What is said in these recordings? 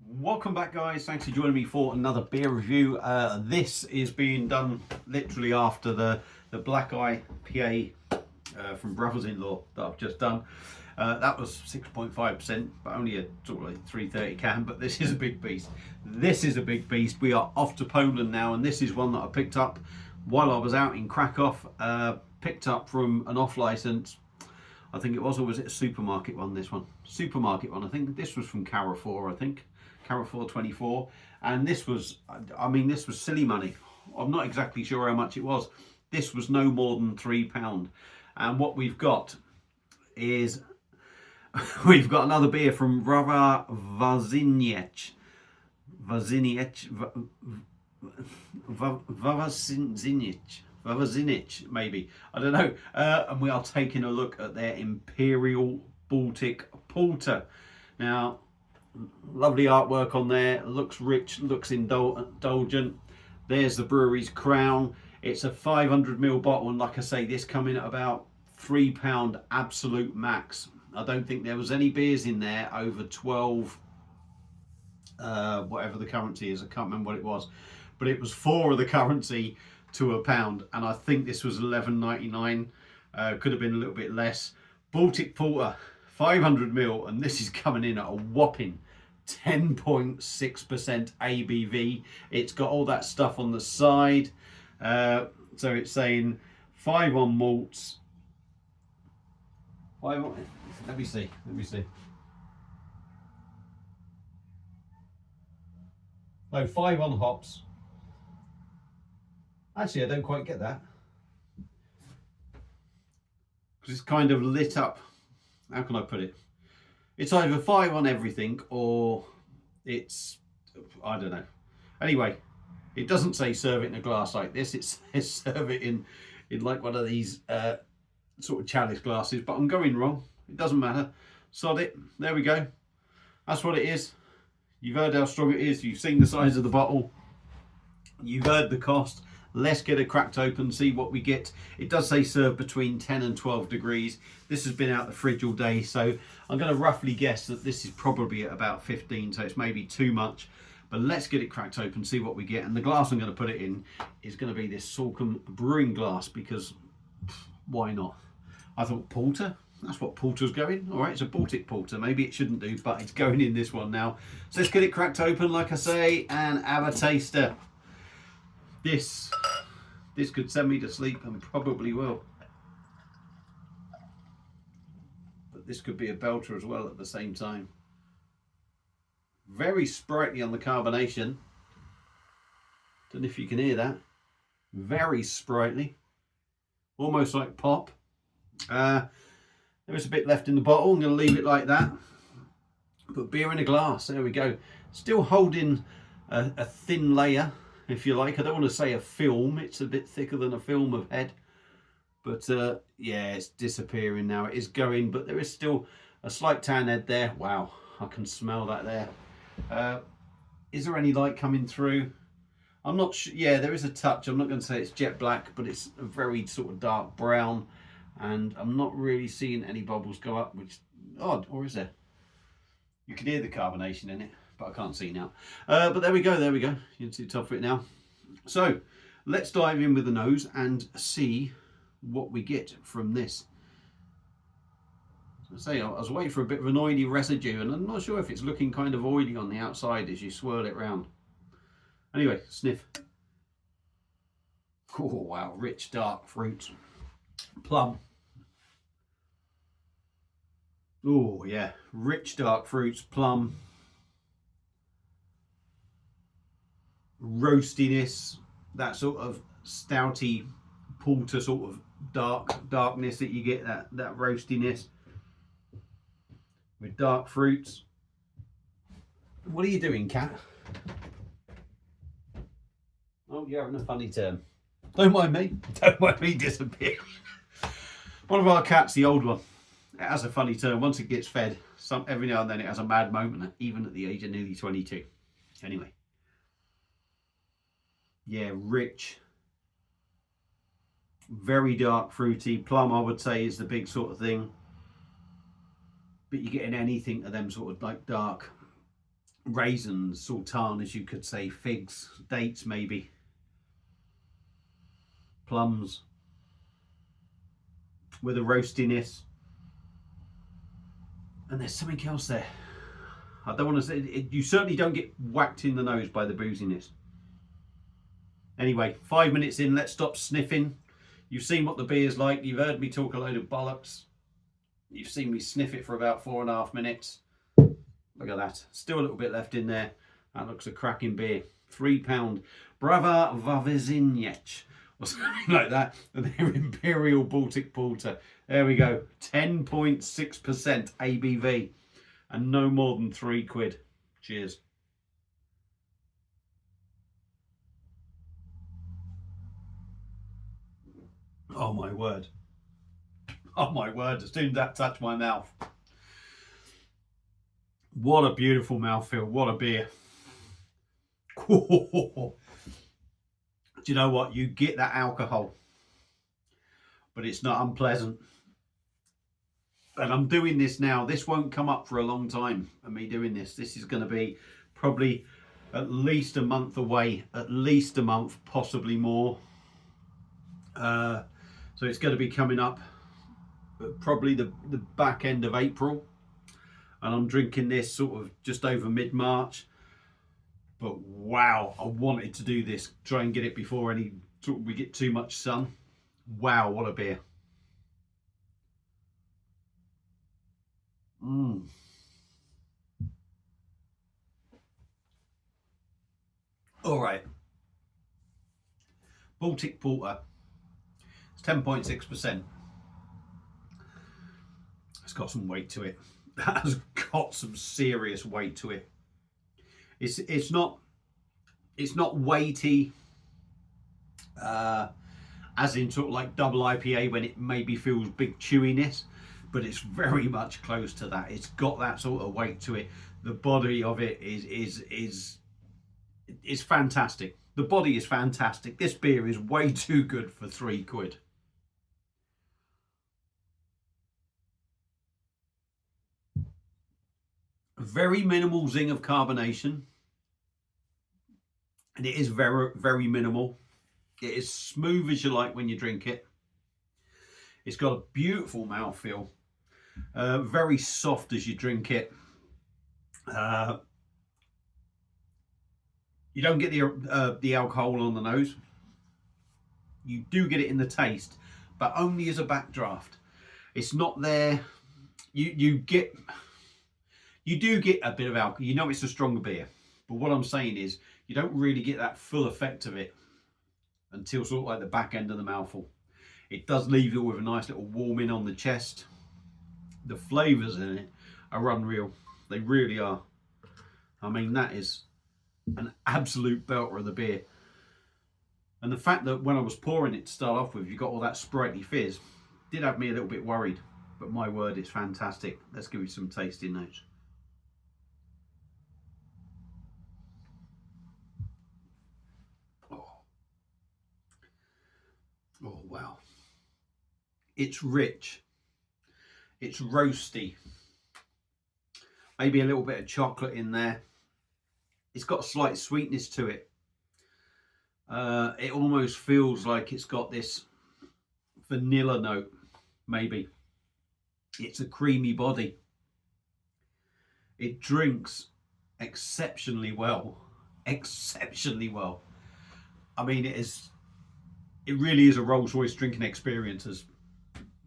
Welcome back, guys. Thanks for joining me for another beer review. This is being done literally after the Black IPA from Brothers-in-Law that I've just done. That was 6.5%, but only a sort of like 330 can, but this is a big beast. This is a big beast. We are off to Poland now, and this is one that I picked up while I was out in Krakow. Picked up from an off-license. I think it was, or was it a supermarket one, this one? Supermarket one. I think this was from Carrefour, I think. Carrefour 24. And this was, I mean, this was silly money. I'm not exactly sure how much it was. This was no more than £3. And what we've got is, we've got another beer from wawrzyniec. Wawrzyniec, maybe. I don't know. And we are taking a look at their Imperial Baltic Porter. Now, lovely artwork on there. Looks rich, looks indulgent. There's the brewery's crown. It's a 500ml bottle, and like I say, this coming at about £3 absolute max. I don't think there was any beers in there over 12, whatever the currency is. I can't remember what it was, but it was 4 of the currency to £1, and I think this was £11.99. Could have been a little bit less. Baltic Porter, 500ml, and this is coming in at a whopping 10.6% ABV. It's got all that stuff on the side. So it's saying 5 on malts. 5 on, let me see. No, 5 on hops. Actually, I don't quite get that. Because it's kind of lit up. How can I put it? It's either 5 on everything or it's, I don't know. Anyway, it doesn't say serve it in a glass like this. It says serve it in like one of these sort of chalice glasses, but I'm going wrong. It doesn't matter. Sod it. There we go. That's what it is. You've heard how strong it is. You've seen the size of the bottle. You've heard the cost. Let's get it cracked open, see what we get. It does say serve between 10 and 12 degrees. This has been out the fridge all day, so I'm going to roughly guess that this is probably at about 15, so it's maybe too much. But let's get it cracked open, see what we get. And the glass I'm going to put it in is going to be this Salcombe brewing glass, because why not? I thought porter, that's what porter's going. All right, it's a Baltic porter. Maybe it shouldn't do, but it's going in this one now. So let's get it cracked open, like I say, and have a taster. This could send me to sleep, and probably will. But this could be a belter as well at the same time. Very sprightly on the carbonation. Don't know if you can hear that. Very sprightly. Almost like pop. There is a bit left in the bottle. I'm going to leave it like that. Put beer in a glass. There we go. Still holding a thin layer, if you like. I don't want to say a film. It's a bit thicker than a film of head. But yeah, it's disappearing now. It is going, but there is still a slight tan head there. Wow, I can smell that there. Is there any light coming through? I'm not sure. Yeah, there is a touch. I'm not going to say it's jet black, but it's a very sort of dark brown. And I'm not really seeing any bubbles go up, which is odd. Or is there? You can hear the carbonation in it, but I can't see now. But there we go. You can see the top of it now. So let's dive in with the nose and see what we get from this. As I say, I was waiting for a bit of an oily residue, and I'm not sure if it's looking kind of oily on the outside as you swirl it round. Anyway, sniff. Oh wow, rich dark fruits. Plum. Oh yeah, rich dark fruits, plum. Roastiness, that sort of stouty porter sort of darkness that you get, that roastiness with dark fruits. What are you doing, cat? Oh, you're having a funny turn. Don't mind me disappearing. One of our cats, the old one, it has a funny turn. Once it gets fed, every now and then it has a mad moment, even at the age of nearly 22. Anyway. Yeah, rich, very dark fruity. Plum, I would say, is the big sort of thing. But you're getting anything of them sort of like dark raisins, sultanas, you could say, figs, dates maybe, plums, with a roastiness. And there's something else there. I don't want to say it, you certainly don't get whacked in the nose by the booziness. Anyway, 5 minutes in, let's stop sniffing. You've seen what the beer's like. You've heard me talk a load of bollocks. You've seen me sniff it for about 4.5 minutes. Look at that. Still a little bit left in there. That looks a cracking beer. £3 wawrzyniec or something like that. And they're Imperial Baltic Porter. There we go. 10.6% ABV. And no more than £3. Cheers. Oh my word. Oh my word, as soon as that touched my mouth. What a beautiful mouthfeel, what a beer. Do you know what? You get that alcohol, but it's not unpleasant. And I'm doing this now. This won't come up for a long time, and me doing this. This is going to be probably at least a month away, at least a month, possibly more. So it's going to be coming up probably the back end of April, and I'm drinking this sort of just over mid-March. But wow, I wanted to do this, try and get it before we get too much sun. Wow, what a beer. All right, Baltic Porter. It's 10.6%. It's got some weight to it. That has got some serious weight to it. It's not weighty, as in sort of like double IPA when it maybe feels big chewiness, but it's very much close to that. It's got that sort of weight to it. The body of it is fantastic. The body is fantastic. This beer is way too good for £3. Very minimal zing of carbonation, and it is very, very minimal. It is smooth as you like when you drink it. It's got a beautiful mouthfeel, very soft as you drink it. You don't get the alcohol on the nose. You do get it in the taste, but only as a backdraft. It's not there. You do get a bit of alcohol. You know it's a stronger beer. But what I'm saying is you don't really get that full effect of it until sort of like the back end of the mouthful. It does leave you with a nice little warming on the chest. The flavours in it are unreal. They really are. I mean, that is an absolute belter of the beer. And the fact that when I was pouring it to start off with, you got all that sprightly fizz, did have me a little bit worried. But my word, it's fantastic. Let's give you some tasting notes. Oh, wow. It's rich. It's roasty. Maybe a little bit of chocolate in there. It's got a slight sweetness to it. It almost feels like it's got this vanilla note, maybe. It's a creamy body. It drinks exceptionally well. Exceptionally well. I mean, it really is a Rolls-Royce drinking experience, as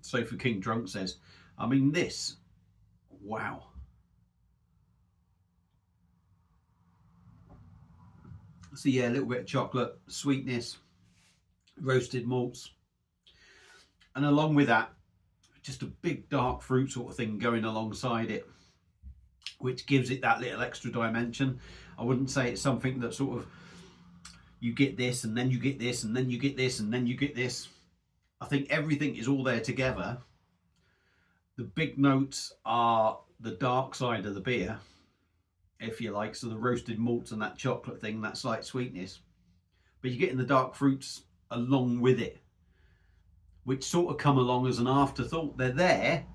Sofa King Drunk says. I mean, this, wow. So yeah, a little bit of chocolate, sweetness, roasted malts. And along with that, just a big dark fruit sort of thing going alongside it, which gives it that little extra dimension. I wouldn't say it's something that sort of, you get this and then you get this and then you get this and then you get this. I think everything is all there together. The big notes are the dark side of the beer, if you like, so the roasted malts and that chocolate thing, that slight sweetness. But you're getting the dark fruits along with it, which sort of come along as an afterthought. They're there,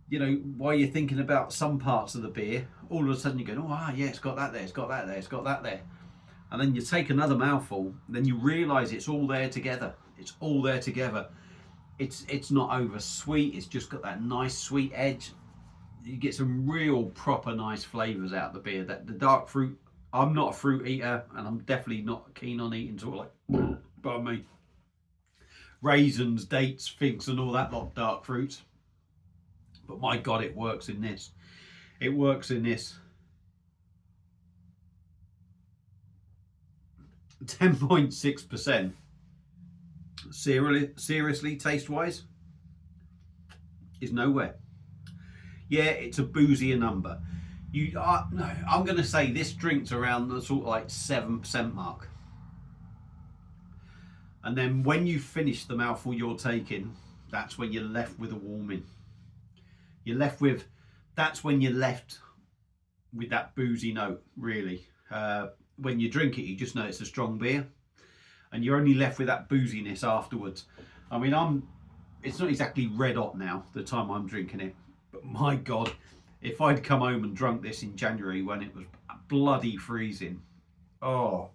you know, while you're thinking about some parts of the beer, all of a sudden you go, oh yeah, it's got that there, it's got that there, it's got that there. And then you take another mouthful, then you realise it's all there together. It's all there together. It's not over sweet, it's just got that nice sweet edge. You get some real proper nice flavours out of the beer. That the dark fruit, I'm not a fruit eater, and I'm definitely not keen on eating sort of like, pardon me, raisins, dates, figs and all that lot dark fruits. But my God, it works in this. It works in this. 10.6%. Seriously, taste-wise, is nowhere. Yeah, it's a boozier number. No, I'm going to say this drink's around the sort of like 7% mark. And then when you finish the mouthful you're taking, that's when you're left with a warming. That's when you're left with that boozy note, really. When you drink it, you just know it's a strong beer. And you're only left with that booziness afterwards. I mean, it's not exactly red hot now, the time I'm drinking it. But my God, if I'd come home and drunk this in January when it was bloody freezing. Oh,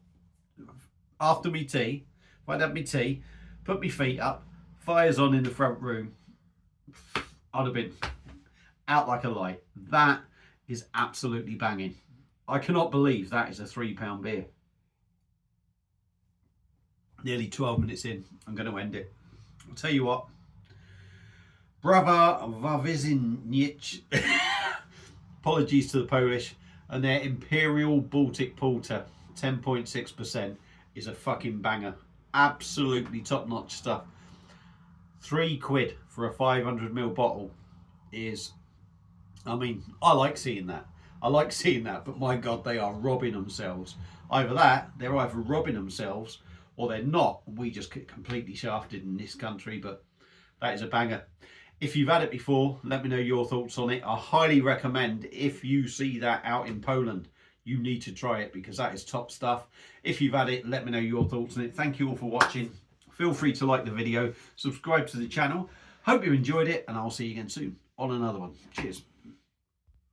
after me tea, if I'd had me tea, put my feet up, fires on in the front room, I'd have been out like a light. That is absolutely banging. I cannot believe that is a £3 beer. Nearly 12 minutes in, I'm going to end it. I'll tell you what. Wawrzyniec. Apologies to the Polish. And their Imperial Baltic Porter, 10.6%, is a fucking banger. Absolutely top-notch stuff. £3 for a 500ml bottle is, I mean, I like seeing that. But my God, they are robbing themselves. They're either robbing themselves or they're not. We just get completely shafted in this country, but that is a banger. If you've had it before, let me know your thoughts on it. I highly recommend, if you see that out in Poland, you need to try it because that is top stuff. If you've had it, let me know your thoughts on it. Thank you all for watching. Feel free to like the video, subscribe to the channel. Hope you enjoyed it, and I'll see you again soon on another one. Cheers.